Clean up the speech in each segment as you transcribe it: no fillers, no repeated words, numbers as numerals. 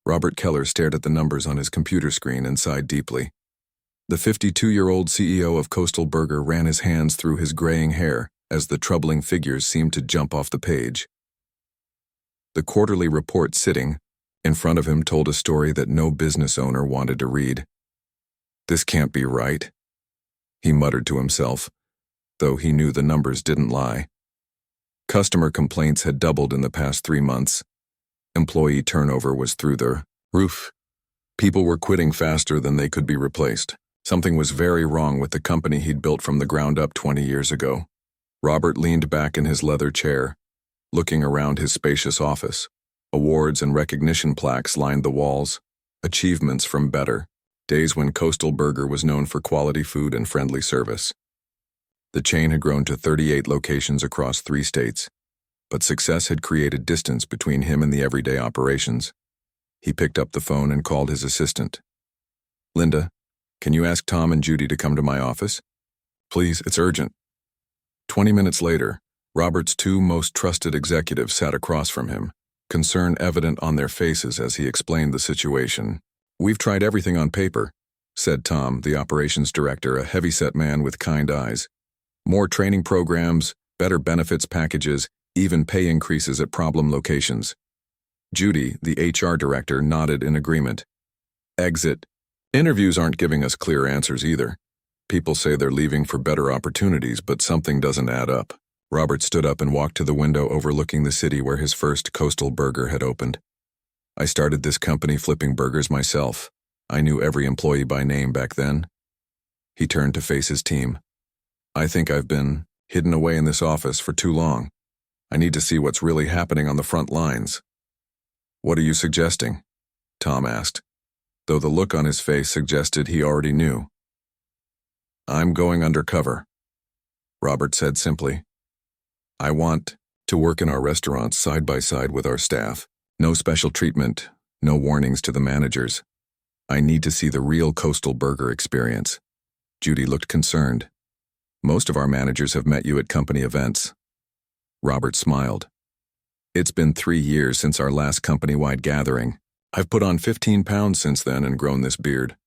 Robert Keller stared at the numbers on his computer screen and sighed deeply. The 52-year-old CEO of Coastal Burger ran his hands through his graying hair as the troubling figures seemed to jump off the page. The quarterly report sitting in front of him told a story that no business owner wanted to read. "This can't be right," he muttered to himself, though he knew the numbers didn't lie. Customer complaints had doubled in the past 3 months. Employee turnover was through the roof. People were quitting faster than they could be replaced. Something was very wrong with the company he'd built from the ground up 20 years ago. Robert leaned back in his leather chair, looking around his spacious office. Awards and recognition plaques lined the walls. Achievements from better days when Coastal Burger was known for quality food and friendly service. The chain had grown to 38 locations across 3 states, but success had created distance between him and the everyday operations. He picked up the phone and called his assistant. "Linda, can you ask Tom and Judy to come to my office? Please, it's urgent." 20 minutes later, Robert's 2 most trusted executives sat across from him, concern evident on their faces as he explained the situation. "We've tried everything on paper," said Tom, the operations director, a heavy-set man with kind eyes. "More training programs, better benefits packages, even pay increases at problem locations." Judy, the HR director, nodded in agreement. "Exit. Interviews aren't giving us clear answers either. People say they're leaving for better opportunities, but something doesn't add up." Robert stood up and walked to the window overlooking the city where his first Coastal Burger had opened. "I started this company flipping burgers myself. I knew every employee by name back then." He turned to face his team. "I think I've been hidden away in this office for too long. I need to see what's really happening on the front lines." "What are you suggesting?" Tom asked, though the look on his face suggested he already knew. "I'm going undercover," Robert said simply. "I want to work in our restaurants side by side with our staff. No special treatment, no warnings to the managers. I need to see the real Coastal Burger experience." Judy looked concerned. "Most of our managers have met you at company events." Robert smiled. "It's been 3 years since our last company-wide gathering. I've put on 15 pounds since then and grown this beard."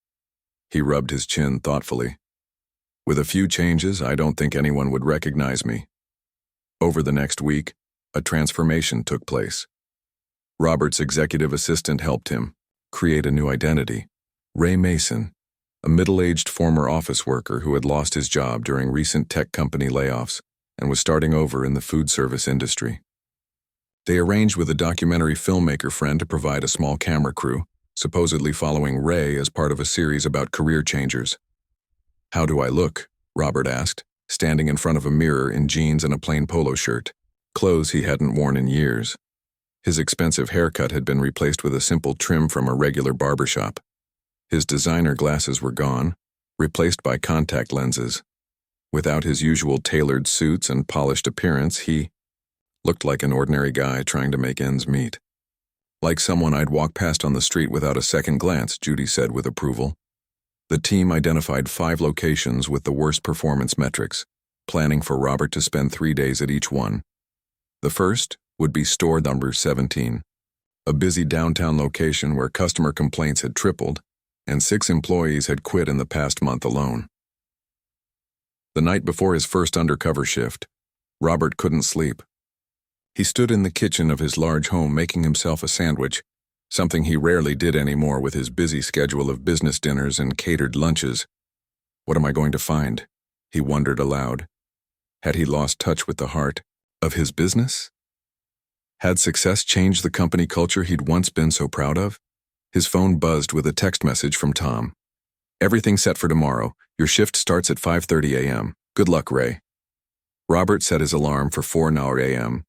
He rubbed his chin thoughtfully. "With a few changes, I don't think anyone would recognize me." Over the next week, a transformation took place. Robert's executive assistant helped him create a new identity. Ray Mason, a middle-aged former office worker who had lost his job during recent tech company layoffs and was starting over in the food service industry. They arranged with a documentary filmmaker friend to provide a small camera crew, supposedly following Ray as part of a series about career changers. "How do I look?" Robert asked, standing in front of a mirror in jeans and a plain polo shirt, clothes he hadn't worn in years. His expensive haircut had been replaced with a simple trim from a regular barbershop. His designer glasses were gone, replaced by contact lenses. Without his usual tailored suits and polished appearance, he looked like an ordinary guy trying to make ends meet. "Like someone I'd walk past on the street without a second glance," Judy said with approval. The team identified 5 locations with the worst performance metrics, planning for Robert to spend 3 days at each one. The first would be store number 17, a busy downtown location where customer complaints had tripled, and 6 employees had quit in the past month alone. The night before his first undercover shift, Robert couldn't sleep. He stood in the kitchen of his large home making himself a sandwich, something he rarely did anymore with his busy schedule of business dinners and catered lunches. "What am I going to find?" he wondered aloud. Had he lost touch with the heart of his business? Had success changed the company culture he'd once been so proud of? His phone buzzed with a text message from Tom. "Everything set for tomorrow. Your shift starts at 5:30 a.m. Good luck, Ray." Robert set his alarm for 4 a.m.,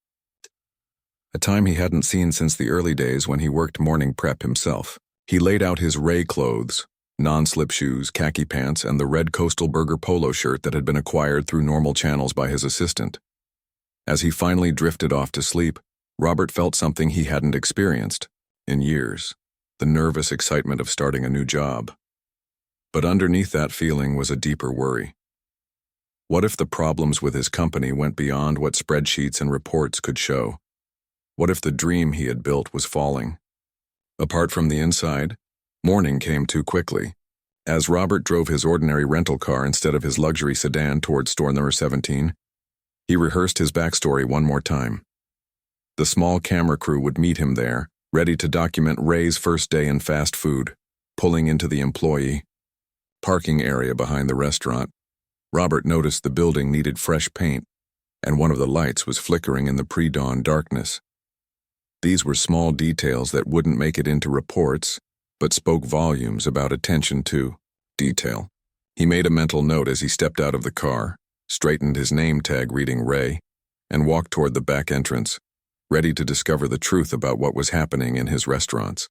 a time he hadn't seen since the early days when he worked morning prep himself. He laid out his Ray clothes, non-slip shoes, khaki pants, and the red Coastal Burger polo shirt that had been acquired through normal channels by his assistant. As he finally drifted off to sleep, Robert felt something he hadn't experienced in years, the nervous excitement of starting a new job. But underneath that feeling was a deeper worry. What if the problems with his company went beyond what spreadsheets and reports could show? What if the dream he had built was falling? Apart from the inside, morning came too quickly. As Robert drove his ordinary rental car instead of his luxury sedan towards store number 17, he rehearsed his backstory one more time. The small camera crew would meet him there, ready to document Ray's first day in fast food, pulling into the employee parking area behind the restaurant. Robert noticed the building needed fresh paint, and one of the lights was flickering in the pre-dawn darkness. These were small details that wouldn't make it into reports, but spoke volumes about attention to detail. He made a mental note as he stepped out of the car, straightened his name tag reading Ray, and walked toward the back entrance, ready to discover the truth about what was happening in his restaurants.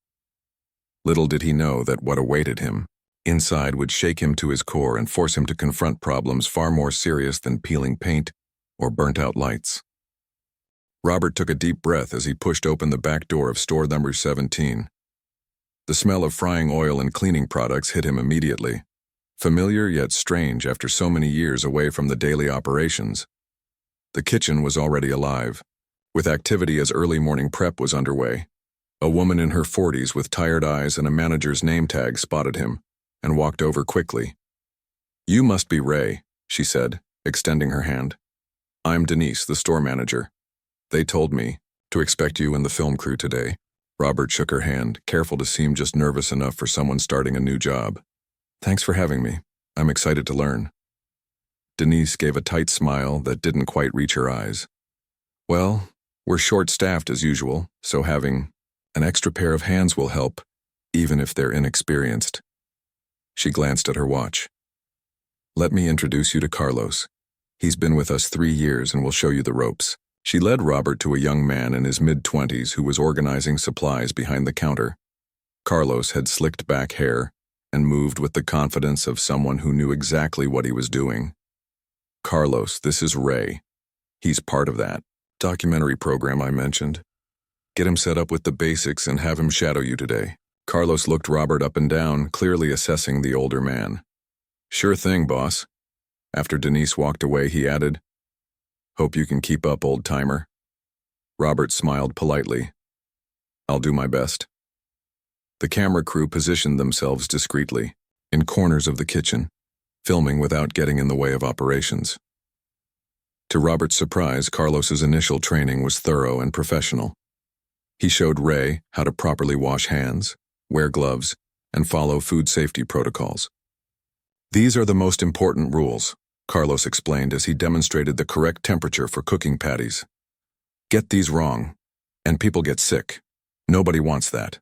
Little did he know that what awaited him inside would shake him to his core and force him to confront problems far more serious than peeling paint or burnt-out lights. Robert took a deep breath as he pushed open the back door of store number 17. The smell of frying oil and cleaning products hit him immediately, familiar yet strange after so many years away from the daily operations. The kitchen was already alive, with activity as early morning prep was underway. A woman in her 40s with tired eyes and a manager's name tag spotted him and walked over quickly. "You must be Ray," she said, extending her hand. "I'm Denise, the store manager. They told me to expect you and the film crew today." Robert shook her hand, careful to seem just nervous enough for someone starting a new job. "Thanks for having me. I'm excited to learn." Denise gave a tight smile that didn't quite reach her eyes. "Well, we're short-staffed as usual, so having an extra pair of hands will help, even if they're inexperienced." She glanced at her watch. "Let me introduce you to Carlos. He's been with us 3 years and will show you the ropes." She led Robert to a young man in his mid-20s who was organizing supplies behind the counter. Carlos had slicked back hair and moved with the confidence of someone who knew exactly what he was doing. "Carlos, this is Ray. He's part of that documentary program I mentioned. Get him set up with the basics and have him shadow you today." Carlos looked Robert up and down, clearly assessing the older man. "Sure thing, boss." After Denise walked away, he added, "Hope you can keep up, old-timer." Robert smiled politely. "I'll do my best." The camera crew positioned themselves discreetly, in corners of the kitchen, filming without getting in the way of operations. To Robert's surprise, Carlos's initial training was thorough and professional. He showed Ray how to properly wash hands, wear gloves, and follow food safety protocols. "These are the most important rules," Carlos explained as he demonstrated the correct temperature for cooking patties. "Get these wrong, and people get sick. Nobody wants that."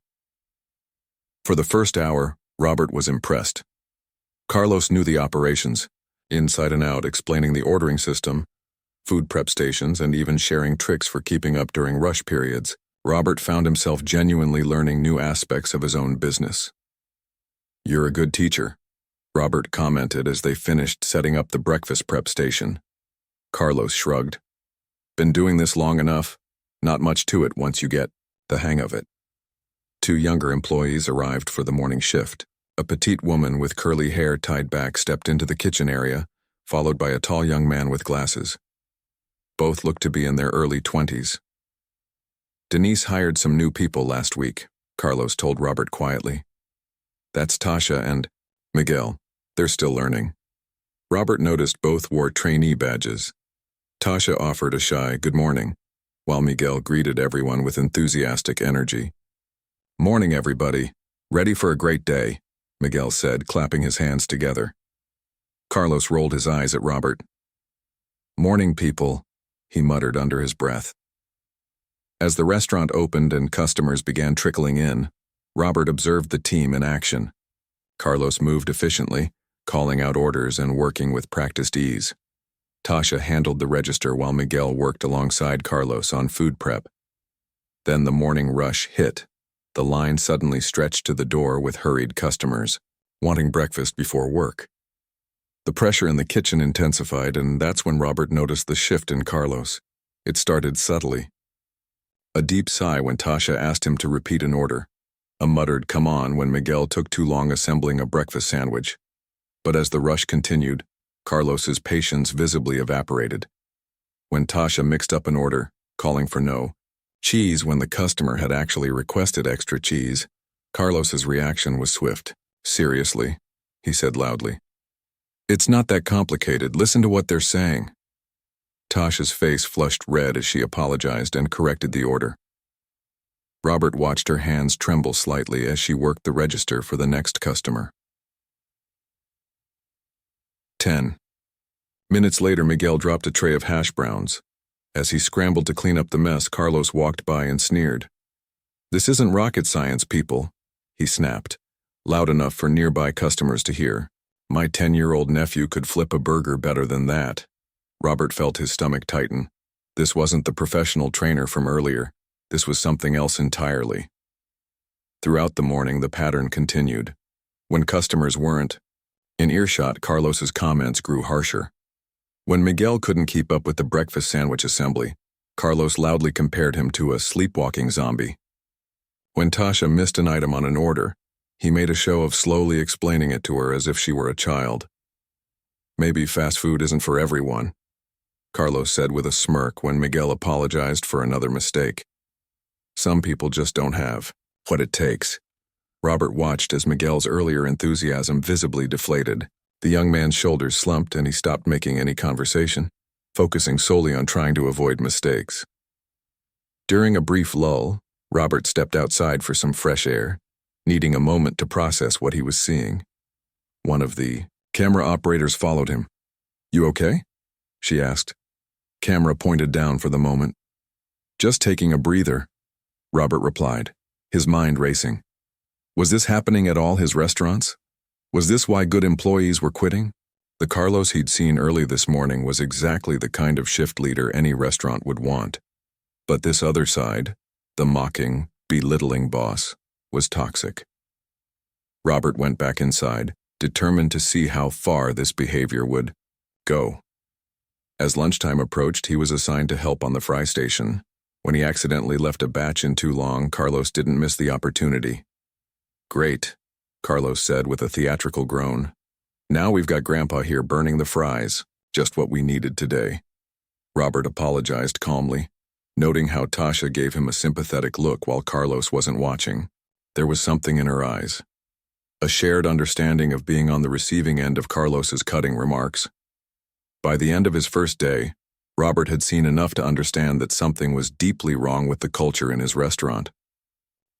For the first hour, Robert was impressed. Carlos knew the operations, inside and out, explaining the ordering system, food prep stations, and even sharing tricks for keeping up during rush periods. Robert found himself genuinely learning new aspects of his own business. "You're a good teacher," Robert commented as they finished setting up the breakfast prep station. Carlos shrugged. "Been doing this long enough. Not much to it once you get the hang of it." 2 younger employees arrived for the morning shift. A petite woman with curly hair tied back stepped into the kitchen area, followed by a tall young man with glasses. Both looked to be in their early 20s. "Denise hired some new people last week," Carlos told Robert quietly. "That's Tasha and Miguel. They're still learning." Robert noticed both wore trainee badges. Tasha offered a shy good morning, while Miguel greeted everyone with enthusiastic energy. "Morning, everybody. Ready for a great day," Miguel said, clapping his hands together. Carlos rolled his eyes at Robert. "Morning, people," he muttered under his breath. As the restaurant opened and customers began trickling in, Robert observed the team in action. Carlos moved efficiently, calling out orders and working with practiced ease. Tasha handled the register while Miguel worked alongside Carlos on food prep. Then the morning rush hit. The line suddenly stretched to the door with hurried customers, wanting breakfast before work. The pressure in the kitchen intensified, and that's when Robert noticed the shift in Carlos. It started subtly. A deep sigh when Tasha asked him to repeat an order. A muttered "come on" when Miguel took too long assembling a breakfast sandwich. But as the rush continued, Carlos's patience visibly evaporated. When Tasha mixed up an order, calling for no cheese when the customer had actually requested extra cheese, Carlos's reaction was swift. "Seriously?" he said loudly. "It's not that complicated. Listen to what they're saying." Tasha's face flushed red as she apologized and corrected the order. Robert watched her hands tremble slightly as she worked the register for the next customer. 10 minutes later, Miguel dropped a tray of hash browns. As he scrambled to clean up the mess, Carlos walked by and sneered. "This isn't rocket science, people," he snapped, loud enough for nearby customers to hear. "My 10-year-old nephew could flip a burger better than that." Robert felt his stomach tighten. This wasn't the professional trainer from earlier. This was something else entirely. Throughout the morning, the pattern continued. When customers weren't in earshot, Carlos's comments grew harsher. When Miguel couldn't keep up with the breakfast sandwich assembly, Carlos loudly compared him to a sleepwalking zombie. When Tasha missed an item on an order, he made a show of slowly explaining it to her as if she were a child. "Maybe fast food isn't for everyone," Carlos said with a smirk when Miguel apologized for another mistake. "Some people just don't have what it takes." Robert watched as Miguel's earlier enthusiasm visibly deflated. The young man's shoulders slumped and he stopped making any conversation, focusing solely on trying to avoid mistakes. During a brief lull, Robert stepped outside for some fresh air, needing a moment to process what he was seeing. One of the camera operators followed him. "You okay?" she asked. Camera pointed down for the moment. "Just taking a breather," Robert replied, his mind racing. Was this happening at all his restaurants? Was this why good employees were quitting? The Carlos he'd seen early this morning was exactly the kind of shift leader any restaurant would want. But this other side, the mocking, belittling boss, was toxic. Robert went back inside, determined to see how far this behavior would go. As lunchtime approached, he was assigned to help on the fry station. When he accidentally left a batch in too long, Carlos didn't miss the opportunity. "Great," Carlos said with a theatrical groan. "Now we've got Grandpa here burning the fries, just what we needed today." Robert apologized calmly, noting how Tasha gave him a sympathetic look while Carlos wasn't watching. There was something in her eyes. A shared understanding of being on the receiving end of Carlos's cutting remarks. By the end of his first day, Robert had seen enough to understand that something was deeply wrong with the culture in his restaurant.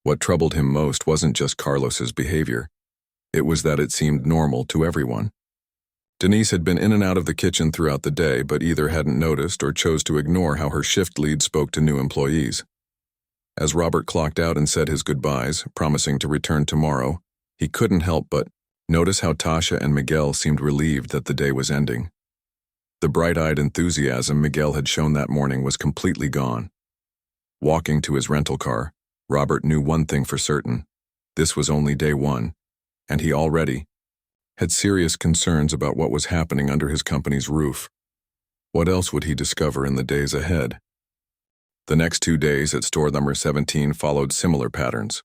What troubled him most wasn't just Carlos's behavior. It was that it seemed normal to everyone. Denise had been in and out of the kitchen throughout the day, but either hadn't noticed or chose to ignore how her shift lead spoke to new employees. As Robert clocked out and said his goodbyes, promising to return tomorrow, he couldn't help but notice how Tasha and Miguel seemed relieved that the day was ending. The bright-eyed enthusiasm Miguel had shown that morning was completely gone. Walking to his rental car, Robert knew one thing for certain. This was only day one, and he already had serious concerns about what was happening under his company's roof. What else would he discover in the days ahead? The next 2 days at store number 17 followed similar patterns.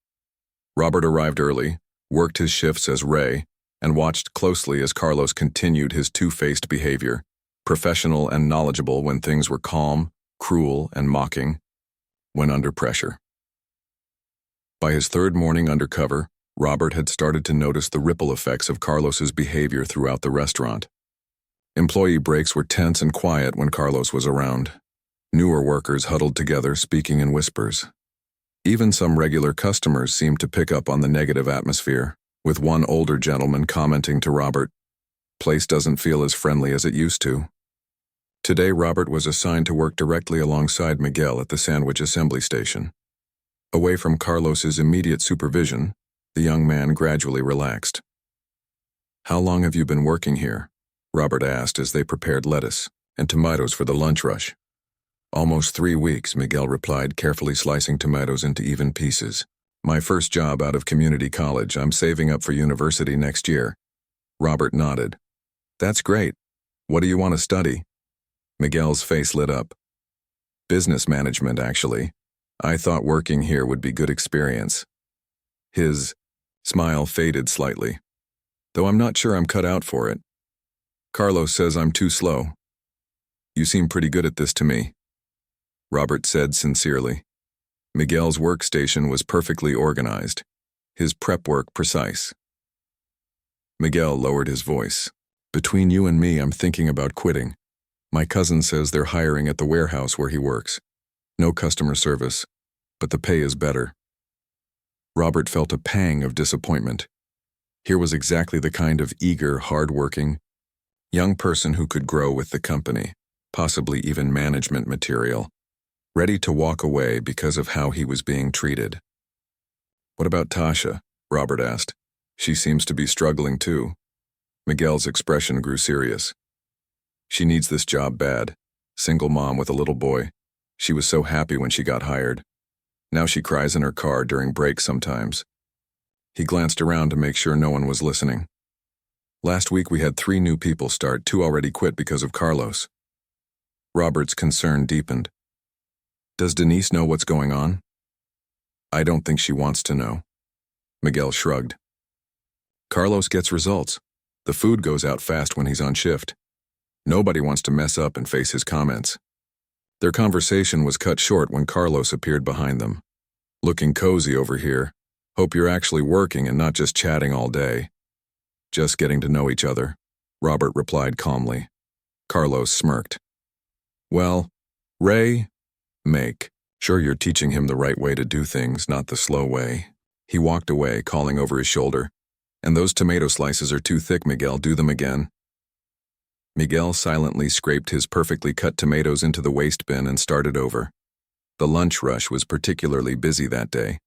Robert arrived early, worked his shifts as Ray, and watched closely as Carlos continued his two-faced behavior, professional and knowledgeable when things were calm, cruel, and mocking when under pressure. By his third morning undercover, Robert had started to notice the ripple effects of Carlos's behavior throughout the restaurant. Employee breaks were tense and quiet when Carlos was around. Newer workers huddled together, speaking in whispers. Even some regular customers seemed to pick up on the negative atmosphere, with one older gentleman commenting to Robert, "Place doesn't feel as friendly as it used to." Today, Robert was assigned to work directly alongside Miguel at the sandwich assembly station. Away from Carlos's immediate supervision, the young man gradually relaxed. "How long have you been working here?" Robert asked as they prepared lettuce and tomatoes for the lunch rush. "Almost 3 weeks," Miguel replied, carefully slicing tomatoes into even pieces. "My first job out of community college. I'm saving up for university next year." Robert nodded. "That's great. What do you want to study?" Miguel's face lit up. "Business management, actually. I thought working here would be good experience." His smile faded slightly. "Though I'm not sure I'm cut out for it. Carlos says I'm too slow." "You seem pretty good at this to me," Robert said sincerely. Miguel's workstation was perfectly organized. his prep work precise. Miguel lowered his voice. Between you and me, I'm thinking about quitting. My cousin says they're hiring at the warehouse where he works. No customer service, but the pay is better. Robert felt a pang of disappointment. Here was exactly the kind of eager, hard-working, young person who could grow with the company, possibly even management material, ready to walk away because of how he was being treated. What about Tasha? Robert asked. She seems to be struggling too. Miguel's expression grew serious. She needs this job bad. Single mom with a little boy. She was so happy when she got hired. Now she cries in her car during breaks sometimes. He glanced around to make sure no one was listening. Last week we had 3 new people start, 2 already quit because of Carlos. Robert's concern deepened. Does Denise know what's going on? I don't think she wants to know. Miguel shrugged. Carlos gets results. The food goes out fast when he's on shift. Nobody wants to mess up and face his comments. Their conversation was cut short when Carlos appeared behind them. Looking cozy over here. Hope you're actually working and not just chatting all day. Just getting to know each other, Robert replied calmly. Carlos smirked. Well, Ray, make sure you're teaching him the right way to do things, not the slow way. He walked away, calling over his shoulder. And those tomato slices are too thick, Miguel. Do them again. Miguel silently scraped his perfectly cut tomatoes into the waste bin and started over. The lunch rush was particularly busy that day.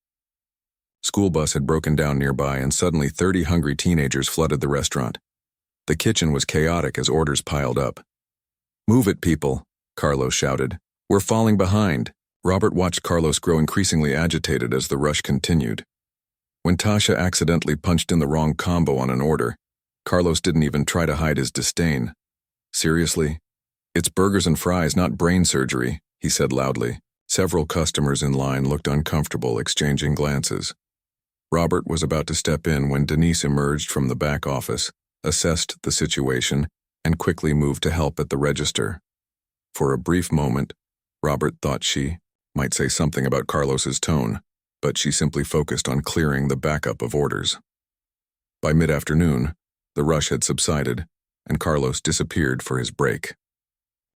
School bus had broken down nearby and suddenly 30 hungry teenagers flooded the restaurant. The kitchen was chaotic as orders piled up. Move it, people, Carlos shouted. We're falling behind. Robert watched Carlos grow increasingly agitated as the rush continued. When Tasha accidentally punched in the wrong combo on an order, Carlos didn't even try to hide his disdain. Seriously? It's burgers and fries, not brain surgery, he said loudly. Several customers in line looked uncomfortable, exchanging glances. Robert was about to step in when Denise emerged from the back office, assessed the situation, and quickly moved to help at the register. For a brief moment, Robert thought she might say something about Carlos's tone, but she simply focused on clearing the backup of orders. By mid-afternoon, the rush had subsided, and Carlos disappeared for his break.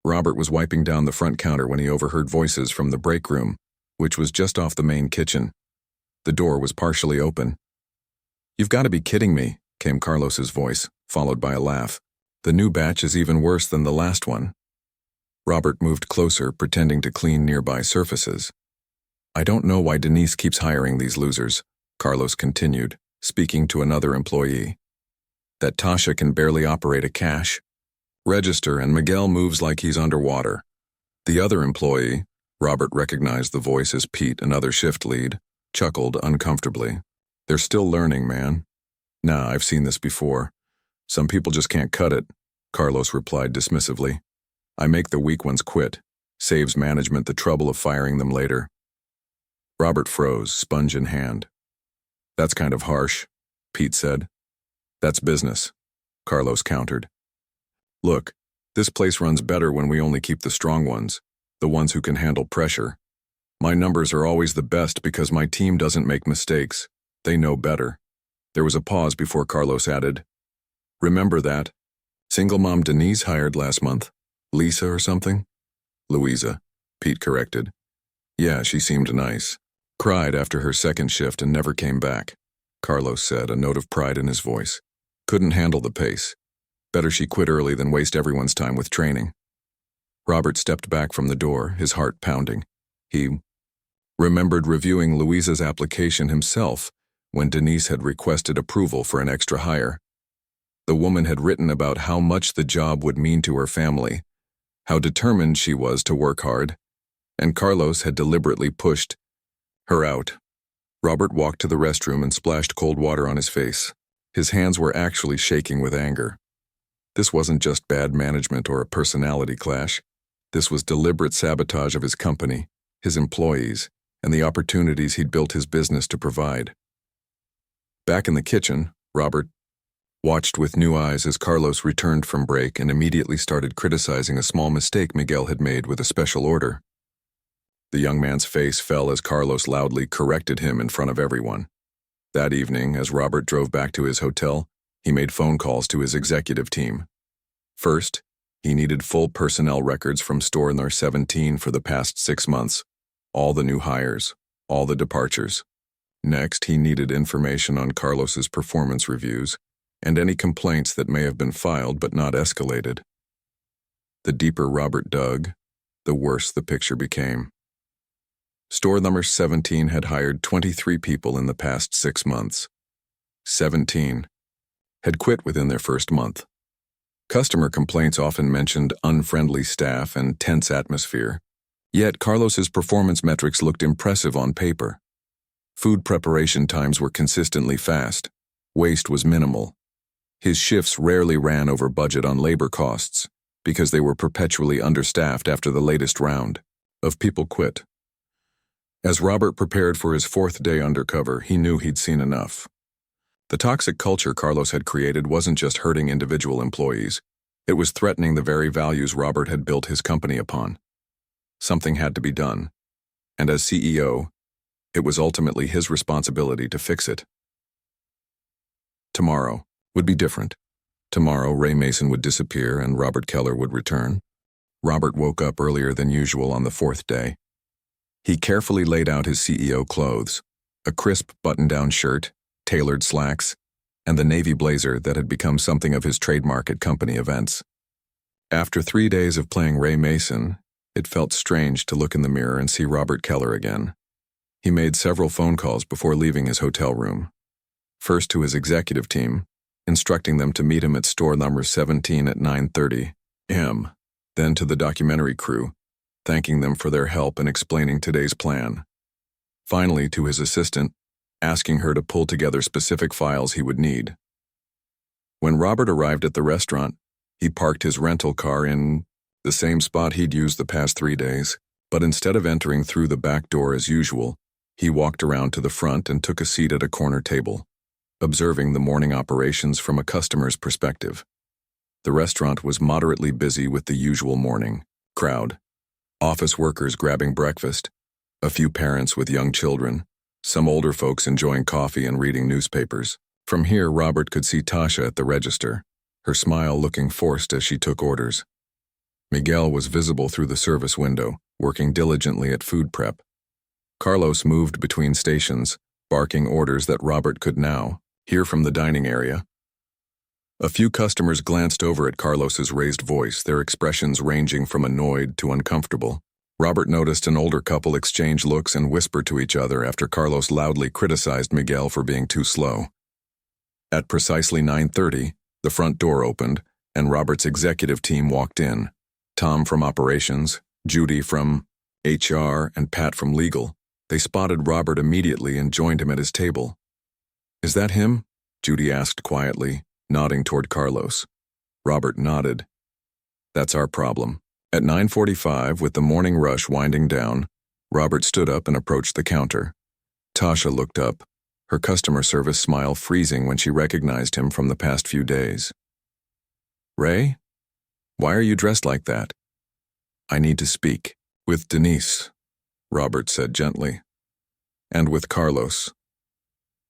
Robert was wiping down the front counter when he overheard voices from the break room, which was just off the main kitchen. The door was partially open. You've got to be kidding me, came Carlos's voice, followed by a laugh. The new batch is even worse than the last one. Robert moved closer, pretending to clean nearby surfaces. I don't know why Denise keeps hiring these losers, Carlos continued, speaking to another employee. That Tasha can barely operate a cash register and Miguel moves like he's underwater. The other employee, Robert recognized the voice as Pete, another shift lead, chuckled uncomfortably. They're still learning, man. Nah, I've seen this before. Some people just can't cut it, Carlos replied dismissively. I make the weak ones quit. Saves management the trouble of firing them later. Robert froze, sponge in hand. That's kind of harsh, Pete said. That's business, Carlos countered. Look, this place runs better when we only keep the strong ones, the ones who can handle pressure. My numbers are always the best because my team doesn't make mistakes. They know better. There was a pause before Carlos added, Remember that? Single mom Denise hired last month. Lisa or something? Louisa, Pete corrected. Yeah, she seemed nice. Cried after her second shift and never came back, Carlos said, a note of pride in his voice. Couldn't handle the pace. Better she quit early than waste everyone's time with training. Robert stepped back from the door, his heart pounding. He remembered reviewing Louisa's application himself when Denise had requested approval for an extra hire. The woman had written about how much the job would mean to her family, how determined she was to work hard, and Carlos had deliberately pushed her out. Robert walked to the restroom and splashed cold water on his face. His hands were actually shaking with anger. This wasn't just bad management or a personality clash. This was deliberate sabotage of his company, his employees, and the opportunities he'd built his business to provide. Back in the kitchen, Robert watched with new eyes as Carlos returned from break and immediately started criticizing a small mistake Miguel had made with a special order. The young man's face fell as Carlos loudly corrected him in front of everyone. That evening, as Robert drove back to his hotel, he made phone calls to his executive team. First, he needed full personnel records from store number 17 for the past 6 months, all the new hires, all the departures. Next, he needed information on Carlos's performance reviews and any complaints that may have been filed but not escalated. The deeper Robert dug, the worse the picture became. Store number 17 had hired 23 people in the past 6 months. 17 had quit within their first month. Customer complaints often mentioned unfriendly staff and tense atmosphere, yet Carlos's performance metrics looked impressive on paper. Food preparation times were consistently fast. Waste was minimal. His shifts rarely ran over budget on labor costs because they were perpetually understaffed after the latest round of people quit. As Robert prepared for his 4th day undercover, he knew he'd seen enough. The toxic culture Carlos had created wasn't just hurting individual employees, it was threatening the very values Robert had built his company upon. Something had to be done, and as CEO, it was ultimately his responsibility to fix it. Tomorrow would be different. Tomorrow, Ray Mason would disappear and Robert Keller would return. Robert woke up earlier than usual on the 4th day. He carefully laid out his CEO clothes, a crisp button-down shirt, tailored slacks, and the navy blazer that had become something of his trademark at company events. After 3 days of playing Ray Mason, it felt strange to look in the mirror and see Robert Keller again. He made several phone calls before leaving his hotel room. First to his executive team, instructing them to meet him at store number 17 at 9:30 a.m., then to the documentary crew, thanking them for their help in explaining today's plan. Finally to his assistant, asking her to pull together specific files he would need. When Robert arrived at the restaurant, he parked his rental car in the same spot he'd used the past 3 days, but instead of entering through the back door as usual, he walked around to the front and took a seat at a corner table, observing the morning operations from a customer's perspective. The restaurant was moderately busy with the usual morning crowd, office workers grabbing breakfast, a few parents with young children, some older folks enjoying coffee and reading newspapers. From here, Robert could see Tasha at the register, her smile looking forced as she took orders. Miguel was visible through the service window, working diligently at food prep. Carlos moved between stations, barking orders that Robert could now hear from the dining area. A few customers glanced over at Carlos's raised voice, their expressions ranging from annoyed to uncomfortable. Robert noticed an older couple exchange looks and whisper to each other after Carlos loudly criticized Miguel for being too slow. At precisely 9:30, the front door opened, and Robert's executive team walked in. Tom from operations, Judy from HR, and Pat from legal. They spotted Robert immediately and joined him at his table. "Is that him?" Judy asked quietly, nodding toward Carlos. Robert nodded. "That's our problem." At 9:45, with the morning rush winding down, Robert stood up and approached the counter. Tasha looked up, her customer service smile freezing when she recognized him from the past few days. "Ray? Why are you dressed like that?" "I need to speak with Denise," Robert said gently. "And with Carlos.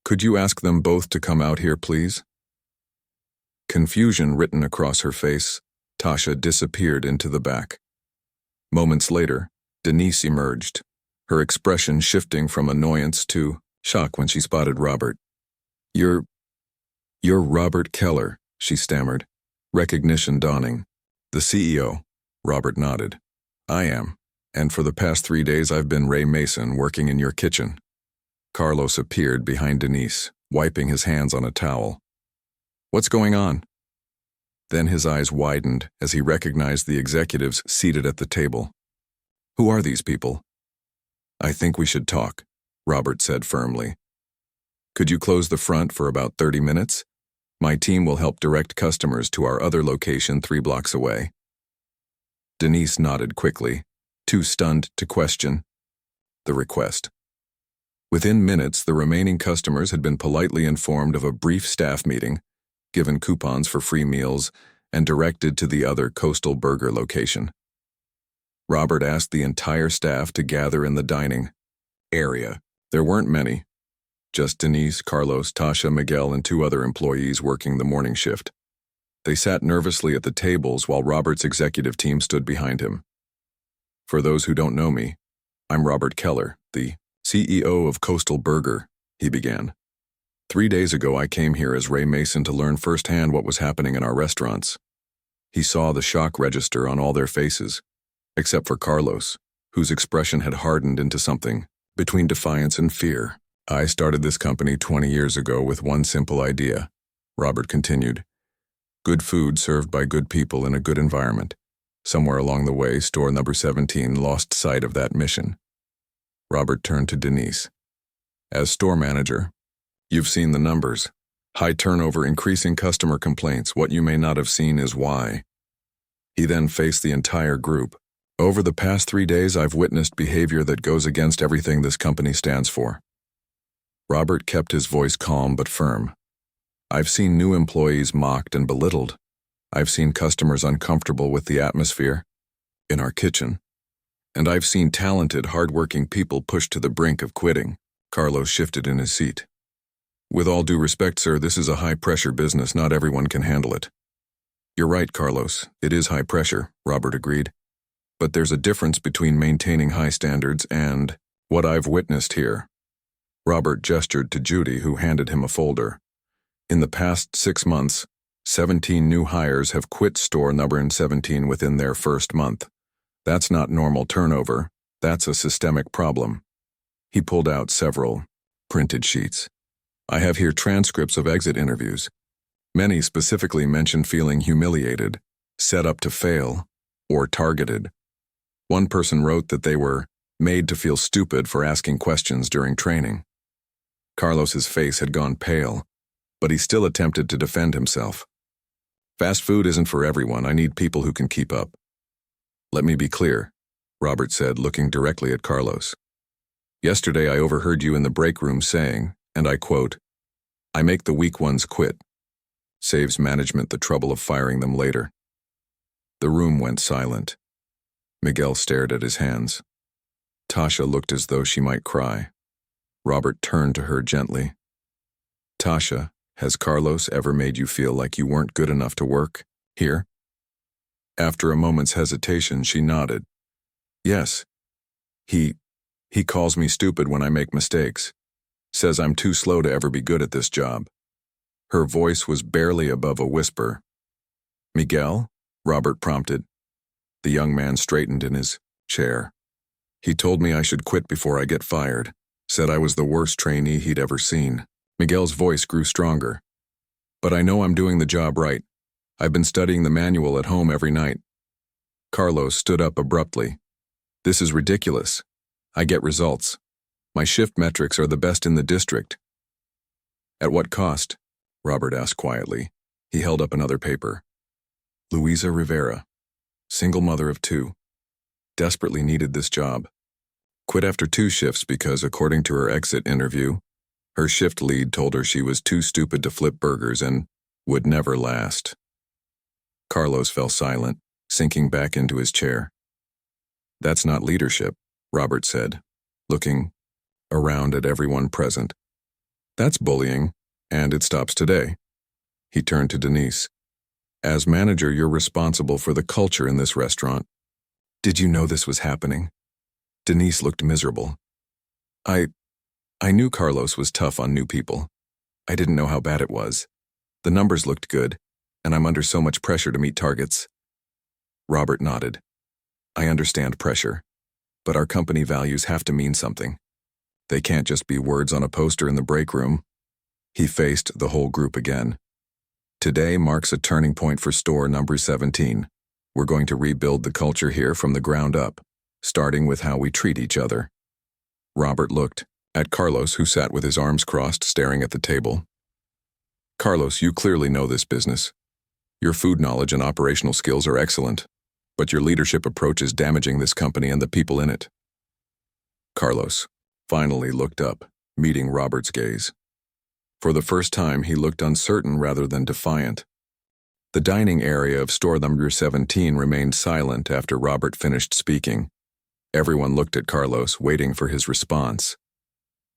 Could you ask them both to come out here, please?" Confusion written across her face, Tasha disappeared into the back. Moments later, Denise emerged, her expression shifting from annoyance to shock when she spotted Robert. You're Robert Keller," she stammered, recognition dawning. "The CEO," Robert nodded. "I am, and for the past 3 days I've been Ray Mason working in your kitchen." Carlos appeared behind Denise, wiping his hands on a towel. "What's going on?" Then his eyes widened as he recognized the executives seated at the table. "Who are these people?" "I think we should talk," Robert said firmly. "Could you close the front for about 30 minutes? My team will help direct customers to our other location 3 blocks away." Denise nodded quickly, too stunned to question the request. Within minutes, the remaining customers had been politely informed of a brief staff meeting, given coupons for free meals, and directed to the other Coastal Burger location. Robert asked the entire staff to gather in the dining area. There weren't many. Just Denise, Carlos, Tasha, Miguel, and 2 other employees working the morning shift. They sat nervously at the tables while Robert's executive team stood behind him. For those who don't know me, I'm Robert Keller, the CEO of Coastal Burger, he began. 3 days ago, I came here as Ray Mason to learn firsthand what was happening in our restaurants. He saw the shock register on all their faces, except for Carlos, whose expression had hardened into something between defiance and fear. I started this company 20 years ago with one simple idea, Robert continued. Good food served by good people in a good environment. Somewhere along the way, store number 17 lost sight of that mission. Robert turned to Denise. As store manager, you've seen the numbers. High turnover, increasing customer complaints. What you may not have seen is why. He then faced the entire group. Over the past 3 days, I've witnessed behavior that goes against everything this company stands for. Robert kept his voice calm but firm. I've seen new employees mocked and belittled. I've seen customers uncomfortable with the atmosphere in our kitchen. And I've seen talented, hardworking people pushed to the brink of quitting. Carlos shifted in his seat. With all due respect, sir, this is a high-pressure business. Not everyone can handle it. You're right, Carlos. It is high pressure, Robert agreed. But there's a difference between maintaining high standards and what I've witnessed here. Robert gestured to Judy, who handed him a folder. In the past 6 months, 17 new hires have quit store number 17 within their first month. That's not normal turnover. That's a systemic problem. He pulled out several printed sheets. I have here transcripts of exit interviews. Many specifically mention feeling humiliated, set up to fail, or targeted. One person wrote that they were made to feel stupid for asking questions during training. Carlos's face had gone pale, but he still attempted to defend himself. Fast food isn't for everyone. I need people who can keep up. Let me be clear, Robert said, looking directly at Carlos. Yesterday I overheard you in the break room saying, and I quote, I make the weak ones quit. Saves management the trouble of firing them later. The room went silent. Miguel stared at his hands. Tasha looked as though she might cry. Robert turned to her gently. Tasha, has Carlos ever made you feel like you weren't good enough to work here? After a moment's hesitation, she nodded. Yes. He calls me stupid when I make mistakes. Says I'm too slow to ever be good at this job. Her voice was barely above a whisper. Miguel? Robert prompted. The young man straightened in his chair. He told me I should quit before I get fired. Said I was the worst trainee he'd ever seen. Miguel's voice grew stronger. But I know I'm doing the job right. I've been studying the manual at home every night. Carlos stood up abruptly. This is ridiculous. I get results. My shift metrics are the best in the district. At what cost? Robert asked quietly. He held up another paper. Luisa Rivera, single mother of 2, desperately needed this job. Quit after 2 shifts because, according to her exit interview, her shift lead told her she was too stupid to flip burgers and would never last. Carlos fell silent, sinking back into his chair. That's not leadership, Robert said, looking around at everyone present. That's bullying, and it stops today. He turned to Denise. As manager, you're responsible for the culture in this restaurant. Did you know this was happening? Denise looked miserable. I knew Carlos was tough on new people. I didn't know how bad it was. The numbers looked good, and I'm under so much pressure to meet targets. Robert nodded. I understand pressure, but our company values have to mean something. They can't just be words on a poster in the break room. He faced the whole group again. Today marks a turning point for store number 17. We're going to rebuild the culture here from the ground up, starting with how we treat each other. Robert looked at Carlos, who sat with his arms crossed, staring at the table. Carlos, you clearly know this business. Your food knowledge and operational skills are excellent, but your leadership approach is damaging this company and the people in it. Carlos finally looked up, meeting Robert's gaze. For the first time, he looked uncertain rather than defiant. The dining area of store number 17 remained silent after Robert finished speaking. Everyone looked at Carlos, waiting for his response.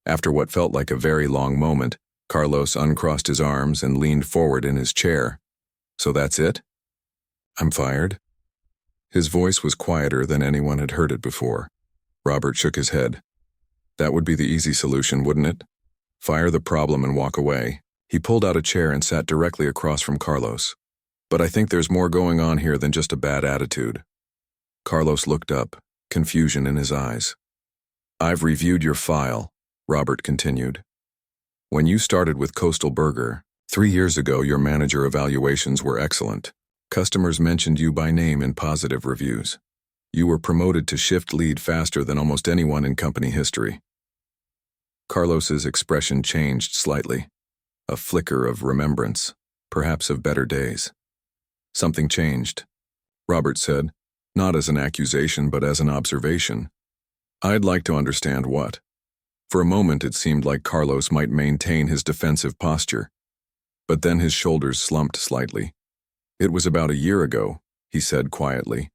After what felt like a very long moment, Carlos uncrossed his arms and leaned forward in his chair. So that's it? I'm fired? His voice was quieter than anyone had heard it before. Robert shook his head. That would be the easy solution, wouldn't it? Fire the problem and walk away. He pulled out a chair and sat directly across from Carlos. But I think there's more going on here than just a bad attitude. Carlos looked up, confusion in his eyes. I've reviewed your file, Robert continued. When you started with Coastal Burger, 3 years ago your manager evaluations were excellent. Customers mentioned you by name in positive reviews. You were promoted to shift lead faster than almost anyone in company history. Carlos's expression changed slightly. A flicker of remembrance, perhaps of better days. Something changed, Robert said, not as an accusation but as an observation. I'd like to understand what. For a moment it seemed like Carlos might maintain his defensive posture, but then his shoulders slumped slightly. It was about a year ago, he said quietly.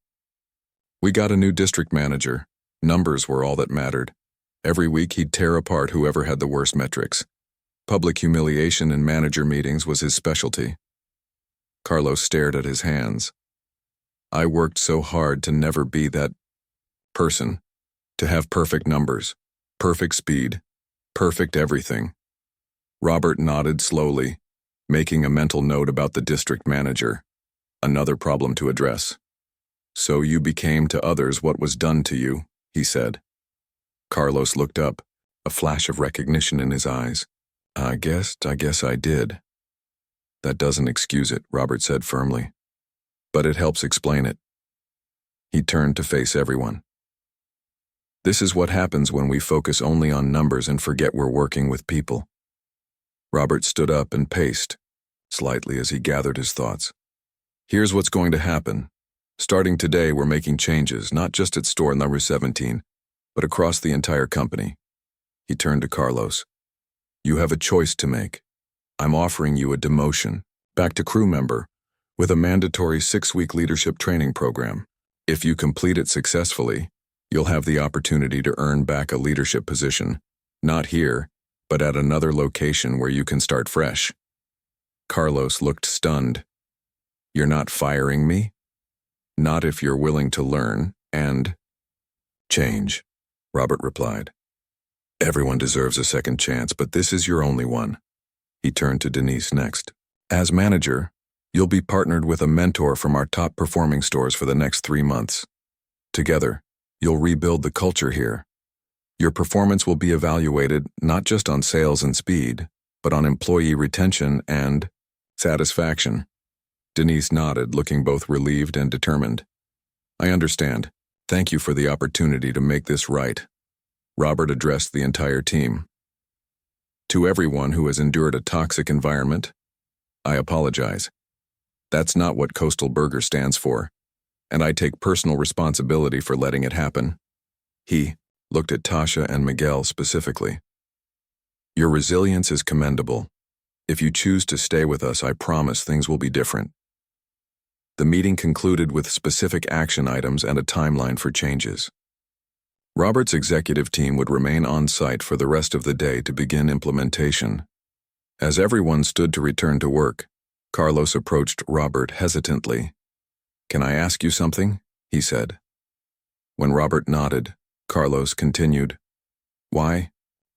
We got a new district manager. Numbers were all that mattered. Every week he'd tear apart whoever had the worst metrics. Public humiliation in manager meetings was his specialty. Carlos stared at his hands. I worked so hard to never be that person, to have perfect numbers, perfect speed, perfect everything. Robert nodded slowly, making a mental note about the district manager. Another problem to address. So you became to others what was done to you, he said. Carlos looked up, a flash of recognition in his eyes. I guess I did. That doesn't excuse it, Robert said firmly. But it helps explain it. He turned to face everyone. This is what happens when we focus only on numbers and forget we're working with people. Robert stood up and paced, slightly as he gathered his thoughts. Here's what's going to happen. Starting today, we're making changes, not just at store number 17, but across the entire company. He turned to Carlos. You have a choice to make. I'm offering you a demotion, back to crew member, with a mandatory 6-week leadership training program. If you complete it successfully, you'll have the opportunity to earn back a leadership position, not here, but at another location where you can start fresh. Carlos looked stunned. You're not firing me? Not if you're willing to learn and change, Robert replied. Everyone deserves a second chance, but this is your only one. He turned to Denise next. As manager, you'll be partnered with a mentor from our top-performing stores for the next 3 months. Together, you'll rebuild the culture here. Your performance will be evaluated not just on sales and speed, but on employee retention and satisfaction. Denise nodded, looking both relieved and determined. I understand. Thank you for the opportunity to make this right. Robert addressed the entire team. To everyone who has endured a toxic environment, I apologize. That's not what Coastal Burger stands for, and I take personal responsibility for letting it happen. He looked at Tasha and Miguel specifically. Your resilience is commendable. If you choose to stay with us, I promise things will be different. The meeting concluded with specific action items and a timeline for changes. Robert's executive team would remain on site for the rest of the day to begin implementation. As everyone stood to return to work, Carlos approached Robert hesitantly. Can I ask you something? He said. When Robert nodded, Carlos continued. Why?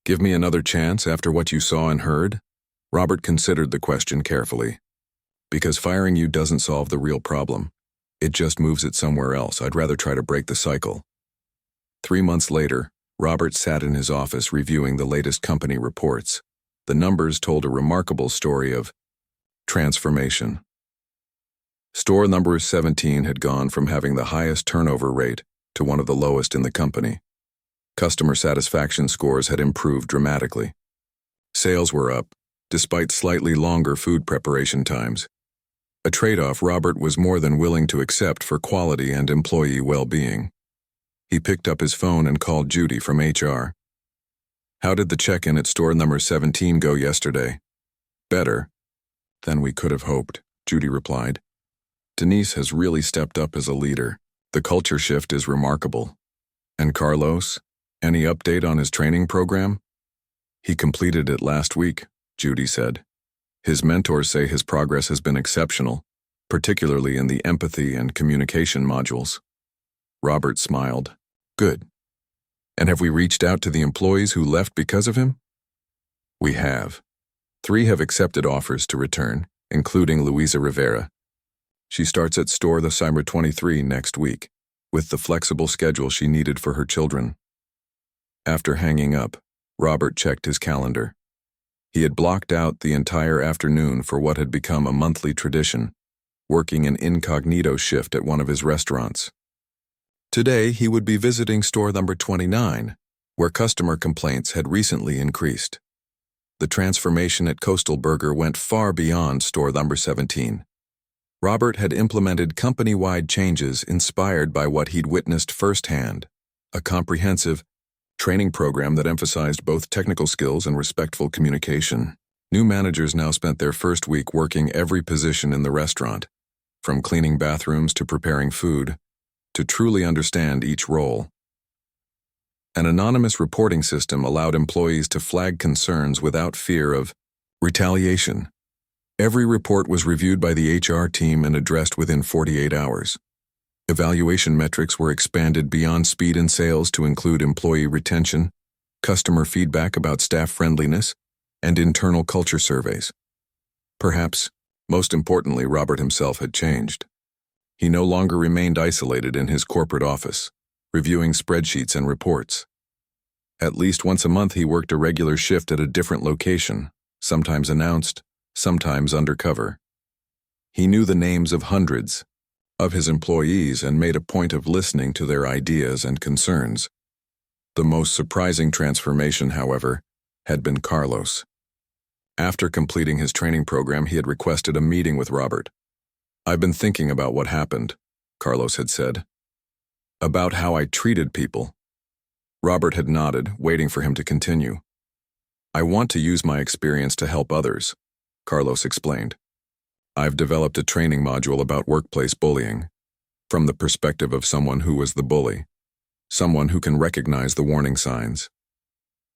Give me another chance after what you saw and heard? Robert considered the question carefully. Because firing you doesn't solve the real problem. It just moves it somewhere else. I'd rather try to break the cycle. 3 months later, Robert sat in his office reviewing the latest company reports. The numbers told a remarkable story of transformation. Store number 17 had gone from having the highest turnover rate to one of the lowest in the company. Customer satisfaction scores had improved dramatically. Sales were up, despite slightly longer food preparation times. A trade-off Robert was more than willing to accept for quality and employee well-being. He picked up his phone and called Judy from HR. How did the check-in at store number 17 go yesterday? Better than we could have hoped, Judy replied. Denise has really stepped up as a leader. The culture shift is remarkable. And Carlos? Any update on his training program? He completed it last week, Judy said. His mentors say his progress has been exceptional, particularly in the empathy and communication modules. Robert smiled. Good. And have we reached out to the employees who left because of him? We have. 3 have accepted offers to return, including Luisa Rivera. She starts at Store the Cyber 23 next week, with the flexible schedule she needed for her children. After hanging up, Robert checked his calendar. He had blocked out the entire afternoon for what had become a monthly tradition, working an incognito shift at one of his restaurants. Today, he would be visiting Store number 29, where customer complaints had recently increased. The transformation at Coastal Burger went far beyond Store number 17. Robert had implemented company-wide changes inspired by what he'd witnessed firsthand, a comprehensive training program that emphasized both technical skills and respectful communication. New managers now spent their first week working every position in the restaurant, from cleaning bathrooms to preparing food, to truly understand each role. An anonymous reporting system allowed employees to flag concerns without fear of retaliation. Every report was reviewed by the HR team and addressed within 48 hours. Evaluation metrics were expanded beyond speed and sales to include employee retention, customer feedback about staff friendliness, and internal culture surveys. Perhaps, most importantly, Robert himself had changed. He no longer remained isolated in his corporate office, reviewing spreadsheets and reports. At least once a month he worked a regular shift at a different location, sometimes announced, sometimes undercover. He knew the names of hundreds of his employees and made a point of listening to their ideas and concerns. The most surprising transformation, however, had been Carlos. After completing his training program, he had requested a meeting with Robert. I've been thinking about what happened, Carlos had said. About how I treated people. Robert had nodded, waiting for him to continue. I want to use my experience to help others, Carlos explained. I've developed a training module about workplace bullying, from the perspective of someone who was the bully, someone who can recognize the warning signs.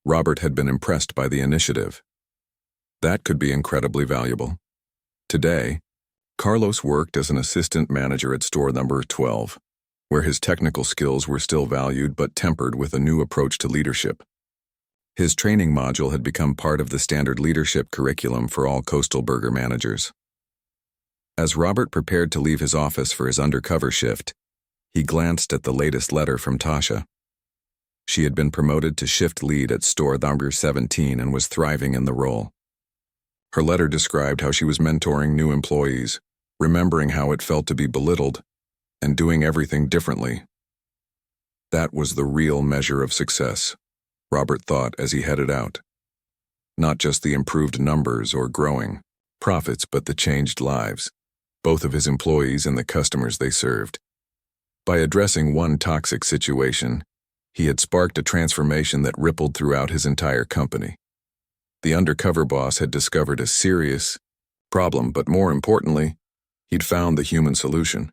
Robert had been impressed by the initiative. That could be incredibly valuable. Today, Carlos worked as an assistant manager at Store number 12, where his technical skills were still valued but tempered with a new approach to leadership. His training module had become part of the standard leadership curriculum for all Coastal Burger managers. As Robert prepared to leave his office for his undercover shift, he glanced at the latest letter from Tasha. She had been promoted to shift lead at Store number 17 and was thriving in the role. Her letter described how she was mentoring new employees, remembering how it felt to be belittled, and doing everything differently. That was the real measure of success, Robert thought as he headed out. Not just the improved numbers or growing profits, but the changed lives, both of his employees and the customers they served. By addressing one toxic situation, he had sparked a transformation that rippled throughout his entire company. The undercover boss had discovered a serious problem, but more importantly, he'd found the human solution.